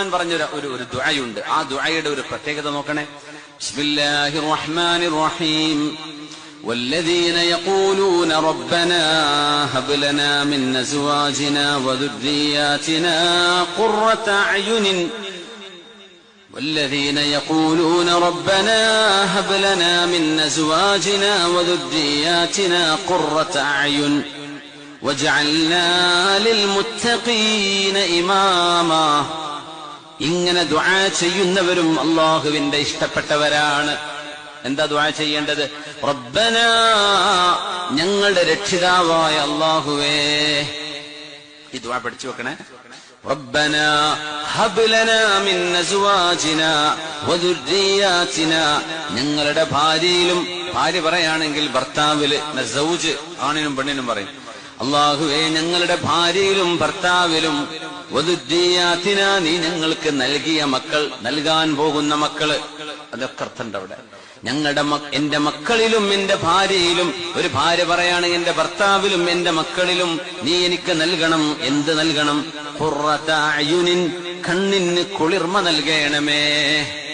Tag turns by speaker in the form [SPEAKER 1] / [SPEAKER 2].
[SPEAKER 1] പറഞ്ഞൊരു ഒരു ദുആയുണ്ട്. ആ ദുആയുടെ ഒരു പ്രത്യേകത നോക്കണേ. ബിസ്മില്ലാഹിർ റഹ്മാനിർ റഹീം. والذين يقولون ربنا هب لنا من أزواجنا وذرياتنا قرة أعين والذين يقولون ربنا هب لنا من أزواجنا وذرياتنا قرة أعين وجعلنا للمتقين إماما. ഇങ്ങനെ ദുആ ചെയ്യുന്നവരും അല്ലാഹുവിന്റെ ഇഷ്ടപ്പെട്ടവരാണ്. എന്താ ദുആ ചെയ്യേണ്ടത്? റബ്ബനാ, ഞങ്ങളുടെ രക്ഷിതാവായ അല്ലാഹുവേ. ഈ ദുആ പഠിച്ചു വെക്കണേ. റബ്ബനാ ഹബ് ലനാ മിൻ അസ്വാജിനാ വദുർരിയാതിനാ, ഞങ്ങളുടെ ഭാര്യയിലും, ഭാര്യ പറയാണെങ്കിൽ ഭർത്താവില്, സൗജ് ആണിനും പെണ്ണിനും പറയും. അല്ലാഹുവേ, ഞങ്ങളുടെ ഭാര്യയിലും ഭർത്താവിലും, വദുർരിയാതിന, നീ ഞങ്ങൾക്ക് നൽകിയ മക്കൾ, നൽകാൻ പോകുന്ന മക്കള്, അതൊക്കെ അർത്ഥമുണ്ട് അവിടെ. ഞങ്ങളുടെ എന്റെ മക്കളിലും എന്റെ ഭാര്യയിലും, ഒരു ഭാര്യ പറയുകയാണെങ്കിൽ എന്റെ ഭർത്താവിലും എന്റെ മക്കളിലും നീ എനിക്ക് നൽകണം. എന്ത് നൽകണം? ഖുർറത അയുനിൻ, കണ്ണിന് കുളിർമ നൽകണമേ.